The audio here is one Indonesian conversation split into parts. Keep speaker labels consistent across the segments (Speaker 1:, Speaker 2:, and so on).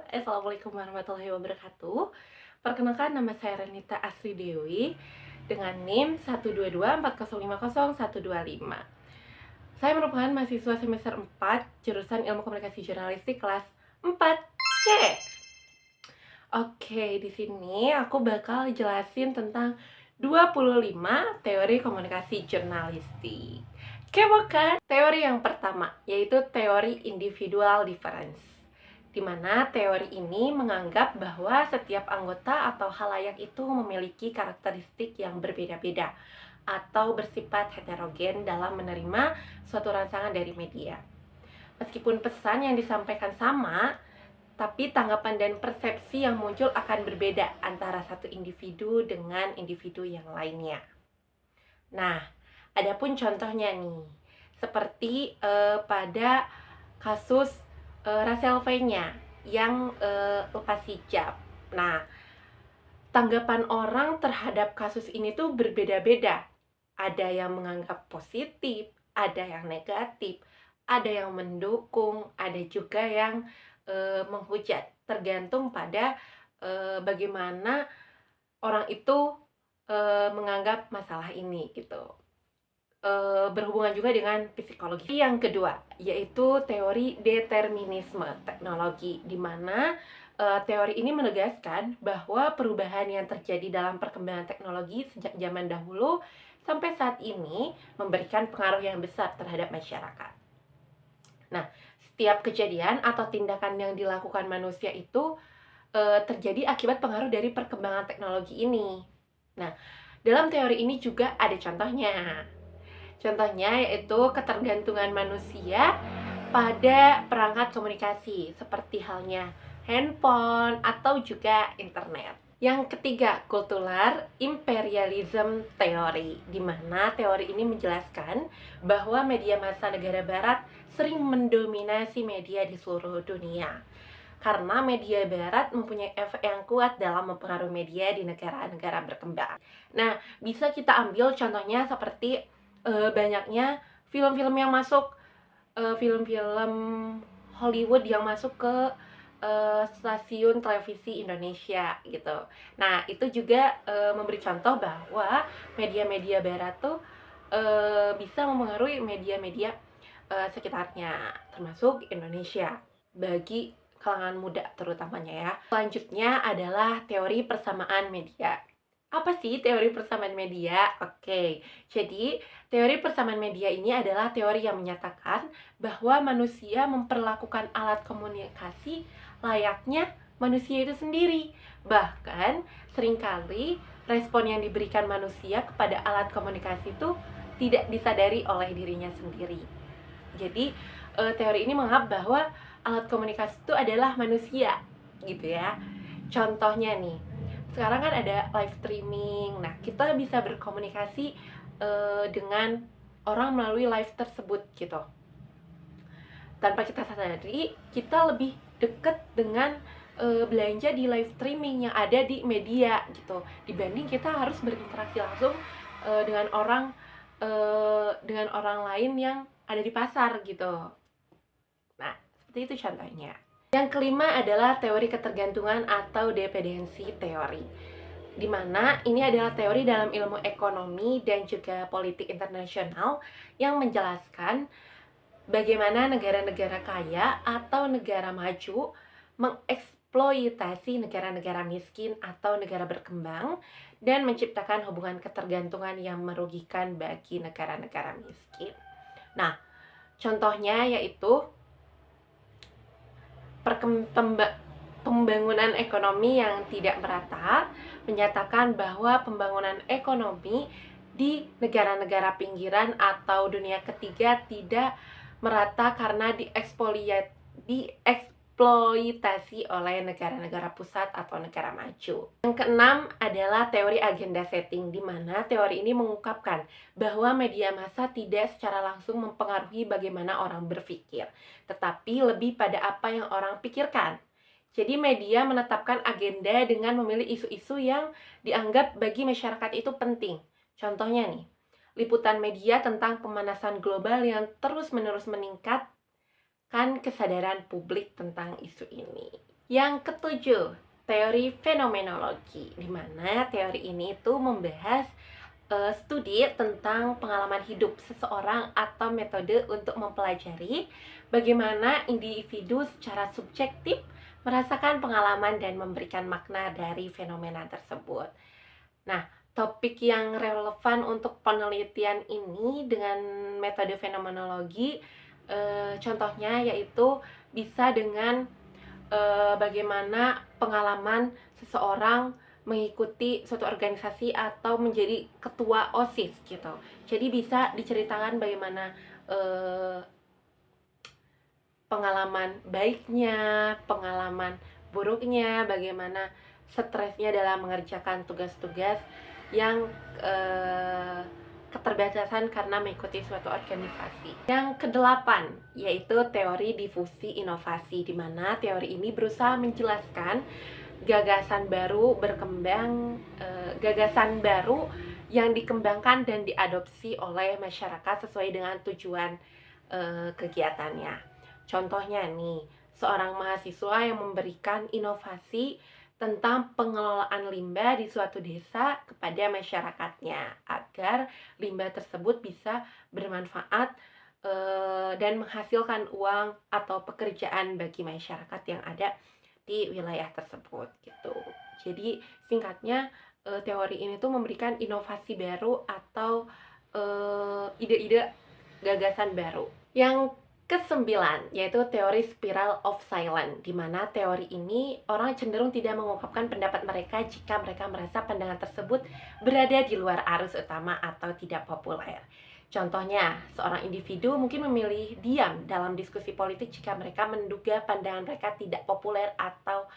Speaker 1: Assalamualaikum warahmatullahi wabarakatuh. Perkenalkan, nama saya Renita Asri Dewi dengan NIM 12240500125. Saya merupakan mahasiswa semester 4 jurusan Ilmu Komunikasi Jurnalistik kelas 4C. Oke, di sini aku bakal jelasin tentang 25 teori komunikasi jurnalistik. Kepo kan? Teori yang pertama yaitu teori individual difference, di mana teori ini menganggap bahwa setiap anggota atau halayak itu memiliki karakteristik yang berbeda-beda atau bersifat heterogen dalam menerima suatu rangsangan dari media. Meskipun pesan yang disampaikan sama, tapi tanggapan dan persepsi yang muncul akan berbeda antara satu individu dengan individu yang lainnya. Nah, adapun contohnya nih, seperti pada kasus Rachel V-nya yang lepas hijab. Nah, tanggapan orang terhadap kasus ini tuh berbeda-beda. Ada yang menganggap positif, ada yang negatif, ada yang mendukung, ada juga yang menghujat. Tergantung pada bagaimana orang itu menganggap masalah ini gitu. Berhubungan juga dengan psikologi. Yang kedua yaitu teori determinisme teknologi, di mana teori ini menegaskan bahwa perubahan yang terjadi dalam perkembangan teknologi sejak zaman dahulu sampai saat ini memberikan pengaruh yang besar terhadap masyarakat. Nah, setiap kejadian atau tindakan yang dilakukan manusia itu terjadi akibat pengaruh dari perkembangan teknologi ini. Nah, dalam teori ini juga ada contohnya. Contohnya yaitu ketergantungan manusia pada perangkat komunikasi, seperti halnya handphone atau juga internet. Yang ketiga, kultural imperialism theory, di mana teori ini menjelaskan bahwa media massa negara barat sering mendominasi media di seluruh dunia. Karena media barat mempunyai efek yang kuat dalam mempengaruhi media di negara-negara berkembang. Nah, bisa kita ambil contohnya seperti banyaknya film-film yang masuk, film-film Hollywood yang masuk ke stasiun televisi Indonesia gitu. Nah, itu juga memberi contoh bahwa media-media barat tuh bisa mempengaruhi media-media sekitarnya, termasuk Indonesia, bagi kalangan muda terutamanya ya. Selanjutnya adalah teori persamaan media. Apa sih teori persamaan media? Oke, jadi teori persamaan media ini adalah teori yang menyatakan bahwa manusia memperlakukan alat komunikasi layaknya manusia itu sendiri. Bahkan seringkali respon yang diberikan manusia kepada alat komunikasi itu tidak disadari oleh dirinya sendiri. Jadi teori ini menganggap bahwa alat komunikasi itu adalah manusia gitu ya. Contohnya nih, sekarang kan ada live streaming. Nah, kita bisa berkomunikasi dengan orang melalui live tersebut gitu. Tanpa kita sadari, kita lebih dekat dengan belanja di live streaming yang ada di media gitu, dibanding kita harus berinteraksi langsung dengan orang lain yang ada di pasar gitu. Nah, seperti itu contohnya. Yang kelima adalah teori ketergantungan atau dependensi teori, di mana ini adalah teori dalam ilmu ekonomi dan juga politik internasional yang menjelaskan bagaimana negara-negara kaya atau negara maju mengeksploitasi negara-negara miskin atau negara berkembang dan menciptakan hubungan ketergantungan yang merugikan bagi negara-negara miskin. Nah, contohnya yaitu pembangunan ekonomi yang tidak merata, menyatakan bahwa pembangunan ekonomi di negara-negara pinggiran atau dunia ketiga tidak merata karena dieksploitasi oleh negara-negara pusat atau negara maju. Yang keenam adalah teori agenda setting, di mana teori ini mengungkapkan bahwa media massa tidak secara langsung mempengaruhi bagaimana orang berpikir, tetapi lebih pada apa yang orang pikirkan. Jadi media menetapkan agenda dengan memilih isu-isu yang dianggap bagi masyarakat itu penting. Contohnya nih, liputan media tentang pemanasan global yang terus-menerus meningkatkan kesadaran publik tentang isu ini. Yang ketujuh, teori fenomenologi, di mana teori ini itu membahas studi tentang pengalaman hidup seseorang atau metode untuk mempelajari bagaimana individu secara subjektif merasakan pengalaman dan memberikan makna dari fenomena tersebut. Nah, topik yang relevan untuk penelitian ini dengan metode fenomenologi, contohnya yaitu bisa dengan bagaimana pengalaman seseorang mengikuti suatu organisasi atau menjadi ketua OSIS gitu. Jadi bisa diceritakan bagaimana pengalaman baiknya, pengalaman buruknya, bagaimana stresnya dalam mengerjakan tugas-tugas yang keterbatasan karena mengikuti suatu organisasi. Yang kedelapan, yaitu teori difusi inovasi, di mana teori ini berusaha menjelaskan gagasan baru gagasan baru yang dikembangkan dan diadopsi oleh masyarakat sesuai dengan tujuan kegiatannya. Contohnya nih, seorang mahasiswa yang memberikan inovasi tentang pengelolaan limbah di suatu desa kepada masyarakatnya agar limbah tersebut bisa bermanfaat dan menghasilkan uang atau pekerjaan bagi masyarakat yang ada di wilayah tersebut gitu. Jadi singkatnya teori ini tuh memberikan inovasi baru atau ide-ide gagasan baru. Yang kesembilan, yaitu teori spiral of silence, di mana teori ini orang cenderung tidak mengungkapkan pendapat mereka jika mereka merasa pandangan tersebut berada di luar arus utama atau tidak populer. Contohnya, seorang individu mungkin memilih diam dalam diskusi politik jika mereka menduga pandangan mereka tidak populer atau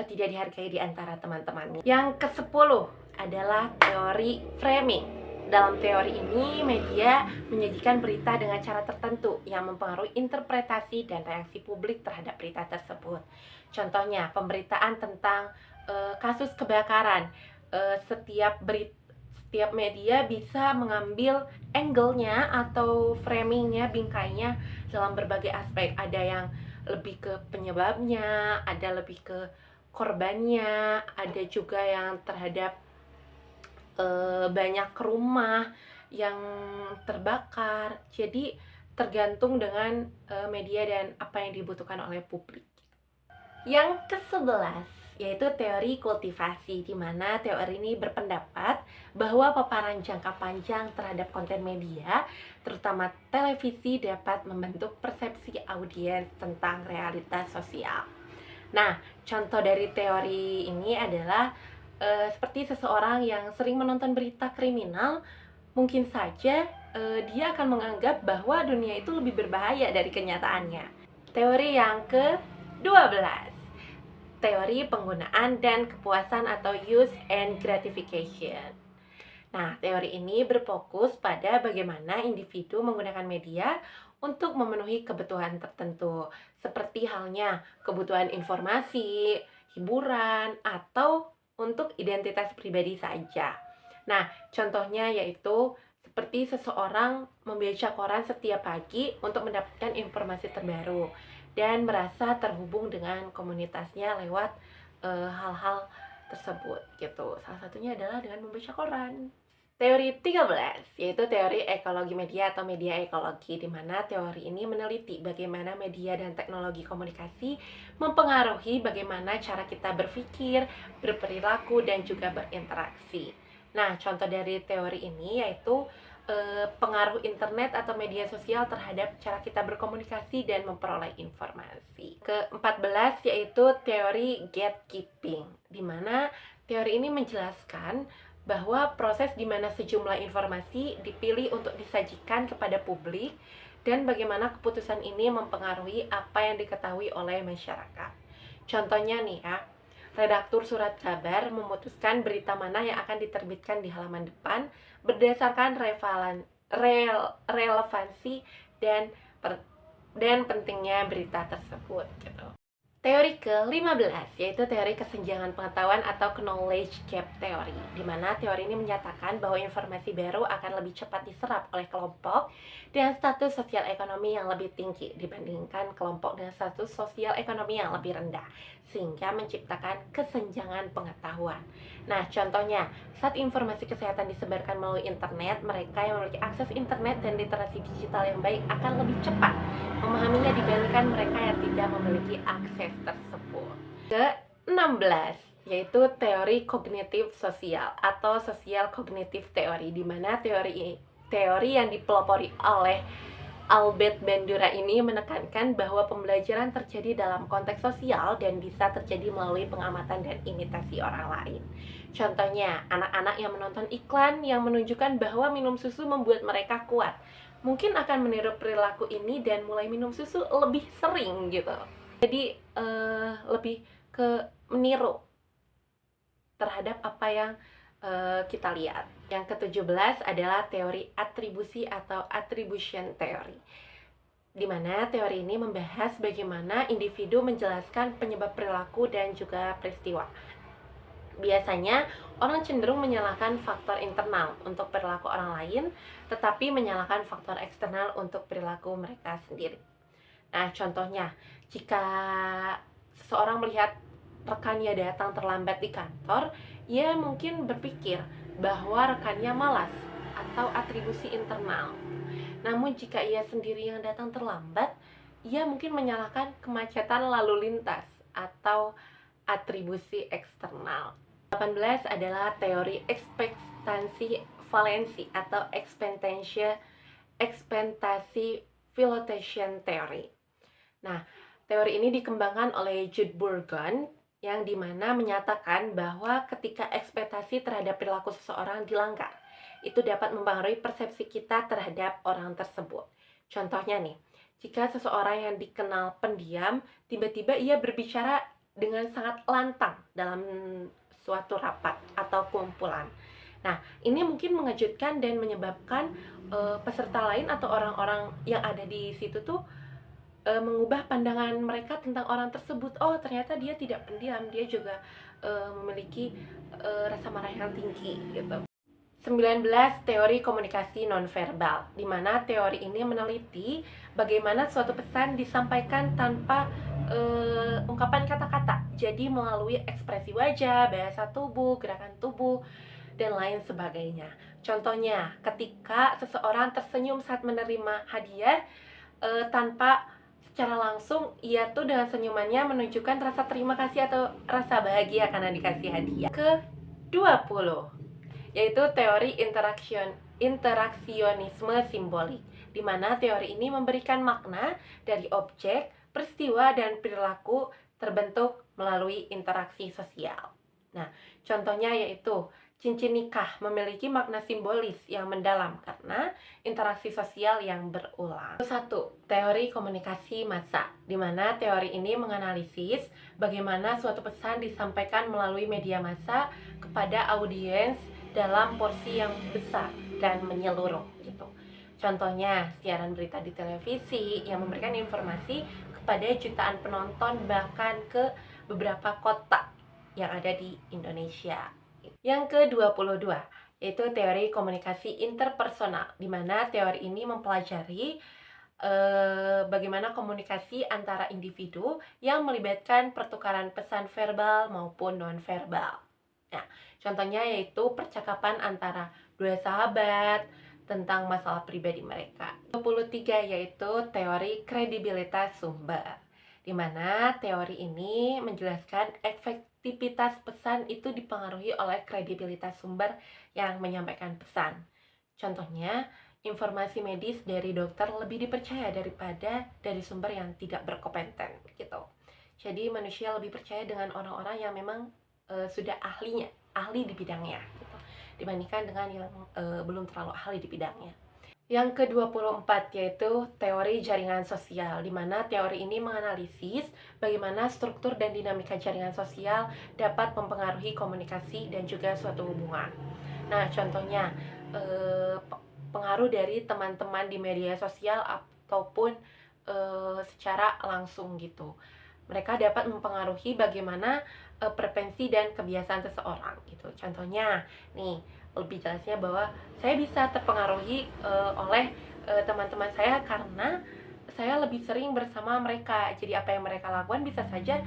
Speaker 1: tidak dihargai di antara teman-temannya. Yang ke-10 adalah teori framing. Dalam teori ini, media menyajikan berita dengan cara tertentu yang mempengaruhi interpretasi dan reaksi publik terhadap berita tersebut. Contohnya, pemberitaan tentang kasus kebakaran. Setiap media bisa mengambil angle-nya atau framing-nya, bingkainya dalam berbagai aspek. Ada yang lebih ke penyebabnya, ada lebih ke korbannya, ada juga yang terhadap banyak rumah yang terbakar. Jadi tergantung dengan media dan apa yang dibutuhkan oleh publik. Yang ke-11 yaitu teori kultivasi, di mana teori ini berpendapat bahwa paparan jangka panjang terhadap konten media, terutama televisi, dapat membentuk persepsi audiens tentang realitas sosial. Nah, contoh dari teori ini adalah seperti seseorang yang sering menonton berita kriminal, mungkin saja dia akan menganggap bahwa dunia itu lebih berbahaya dari kenyataannya. Teori yang ke-12, teori penggunaan dan kepuasan atau use and gratification. Nah, teori ini berfokus pada bagaimana individu menggunakan media untuk memenuhi kebutuhan tertentu, seperti halnya kebutuhan informasi, hiburan, atau untuk identitas pribadi saja. Nah, contohnya yaitu seperti seseorang membaca koran setiap pagi untuk mendapatkan informasi terbaru dan merasa terhubung dengan komunitasnya lewat hal-hal tersebut gitu. Salah satunya adalah dengan membaca koran. Teori 13, yaitu teori ekologi media atau media ekologi, di mana teori ini meneliti bagaimana media dan teknologi komunikasi mempengaruhi bagaimana cara kita berpikir, berperilaku, dan juga berinteraksi. Nah, contoh dari teori ini yaitu pengaruh internet atau media sosial terhadap cara kita berkomunikasi dan memperoleh informasi. Ke-14 yaitu teori gatekeeping, di mana teori ini menjelaskan bahwa proses di mana sejumlah informasi dipilih untuk disajikan kepada publik dan bagaimana keputusan ini mempengaruhi apa yang diketahui oleh masyarakat. Contohnya nih ya, redaktur surat kabar memutuskan berita mana yang akan diterbitkan di halaman depan berdasarkan relevansi dan pentingnya berita tersebut gitu. Teori ke-15 yaitu teori kesenjangan pengetahuan atau knowledge gap theory, di mana teori ini menyatakan bahwa informasi baru akan lebih cepat diserap oleh kelompok dengan status sosial ekonomi yang lebih tinggi dibandingkan kelompok dengan status sosial ekonomi yang lebih rendah, sehingga menciptakan kesenjangan pengetahuan. Nah, contohnya, saat informasi kesehatan disebarkan melalui internet, mereka yang memiliki akses internet dan literasi digital yang baik akan lebih cepat memahaminya dibandingkan mereka yang tidak memiliki akses tersebut. Ke-16 yaitu teori kognitif sosial atau sosial kognitif teori, di mana teori yang dipelopori oleh Albert Bandura ini menekankan bahwa pembelajaran terjadi dalam konteks sosial dan bisa terjadi melalui pengamatan dan imitasi orang lain. Contohnya, anak-anak yang menonton iklan yang menunjukkan bahwa minum susu membuat mereka kuat, mungkin akan meniru perilaku ini dan mulai minum susu lebih sering gitu. Jadi lebih ke meniru terhadap apa yang kita lihat. Yang ke-17 adalah teori atribusi atau attribution theory, di mana teori ini membahas bagaimana individu menjelaskan penyebab perilaku dan juga peristiwa. Biasanya, orang cenderung menyalahkan faktor internal untuk perilaku orang lain, tetapi menyalahkan faktor eksternal untuk perilaku mereka sendiri. Nah, contohnya, jika seseorang melihat rekannya datang terlambat di kantor, ia mungkin berpikir bahwa rekannya malas atau atribusi internal. Namun, jika ia sendiri yang datang terlambat, ia mungkin menyalahkan kemacetan lalu lintas atau atribusi eksternal. 18 adalah teori ekspektasi valensi atau ekspektasi flotation theory. Nah, teori ini dikembangkan oleh Jude Burgon yang dimana menyatakan bahwa ketika ekspektasi terhadap perilaku seseorang dilanggar, itu dapat mempengaruhi persepsi kita terhadap orang tersebut. Contohnya nih, jika seseorang yang dikenal pendiam, tiba-tiba ia berbicara dengan sangat lantang dalam suatu rapat atau kumpulan. Nah, ini mungkin mengejutkan dan menyebabkan peserta lain atau orang-orang yang ada di situ tuh mengubah pandangan mereka tentang orang tersebut. Oh, ternyata dia tidak pendiam, dia juga memiliki rasa marah yang tinggi gitu. 19 teori komunikasi nonverbal, di mana teori ini meneliti bagaimana suatu pesan disampaikan tanpa ungkapan kata-kata, jadi melalui ekspresi wajah, bahasa tubuh, gerakan tubuh, dan lain sebagainya. Contohnya, ketika seseorang tersenyum saat menerima hadiah tanpa secara langsung, ia tuh dengan senyumannya menunjukkan rasa terima kasih atau rasa bahagia karena dikasih hadiah. Ke-20 yaitu teori interaksionisme simbolik, di mana teori ini memberikan makna dari objek, peristiwa, dan perilaku terbentuk melalui interaksi sosial. Nah, contohnya yaitu cincin nikah memiliki makna simbolis yang mendalam karena interaksi sosial yang berulang. 1. Teori komunikasi massa, di mana teori ini menganalisis bagaimana suatu pesan disampaikan melalui media massa kepada audiens dalam porsi yang besar dan menyeluruh gitu. Contohnya, siaran berita di televisi yang memberikan informasi kepada jutaan penonton bahkan ke beberapa kota yang ada di Indonesia. Yang ke-22 yaitu teori komunikasi interpersonal, di mana teori ini mempelajari bagaimana komunikasi antara individu yang melibatkan pertukaran pesan verbal maupun nonverbal. Nah, contohnya yaitu percakapan antara dua sahabat tentang masalah pribadi mereka. 23 yaitu teori kredibilitas sumber, di mana teori ini menjelaskan efektivitas pesan itu dipengaruhi oleh kredibilitas sumber yang menyampaikan pesan. Contohnya, informasi medis dari dokter lebih dipercaya daripada dari sumber yang tidak berkompeten gitu. Jadi manusia lebih percaya dengan orang-orang yang memang sudah ahli di bidangnya gitu, dibandingkan dengan yang belum terlalu ahli di bidangnya. Yang ke-24 yaitu teori jaringan sosial, di mana teori ini menganalisis bagaimana struktur dan dinamika jaringan sosial dapat mempengaruhi komunikasi dan juga suatu hubungan. Nah, contohnya pengaruh dari teman-teman di media sosial ataupun secara langsung gitu. mereka dapat mempengaruhi bagaimana preferensi dan kebiasaan seseorang gitu. Contohnya nih, lebih jelasnya bahwa saya bisa terpengaruhi oleh teman-teman saya karena saya lebih sering bersama mereka. Jadi apa yang mereka lakukan bisa saja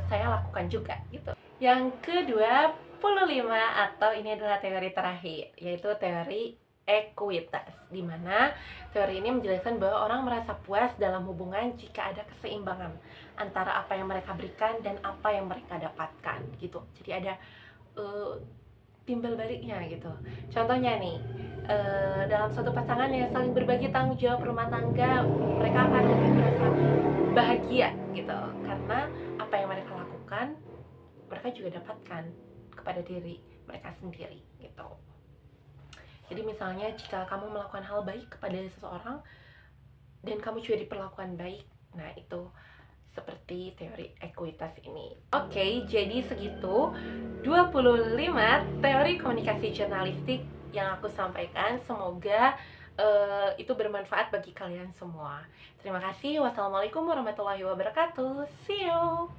Speaker 1: saya lakukan juga gitu. Yang ke-25 atau ini adalah teori terakhir, yaitu teori ekuitas, di mana teori ini menjelaskan bahwa orang merasa puas dalam hubungan jika ada keseimbangan antara apa yang mereka berikan dan apa yang mereka dapatkan gitu. Jadi ada timbal baliknya gitu. Contohnya nih, dalam suatu pasangan yang saling berbagi tanggung jawab rumah tangga, mereka akan lebih merasa bahagia gitu, karena apa yang mereka lakukan mereka juga dapatkan kepada diri mereka sendiri gitu. Jadi misalnya jika kamu melakukan hal baik kepada seseorang dan kamu juga diperlakukan baik, nah itu seperti teori ekuitas ini. Oke, jadi segitu 25 teori komunikasi jurnalistik yang aku sampaikan. Semoga itu bermanfaat bagi kalian semua. Terima kasih. Wassalamualaikum warahmatullahi wabarakatuh. See you.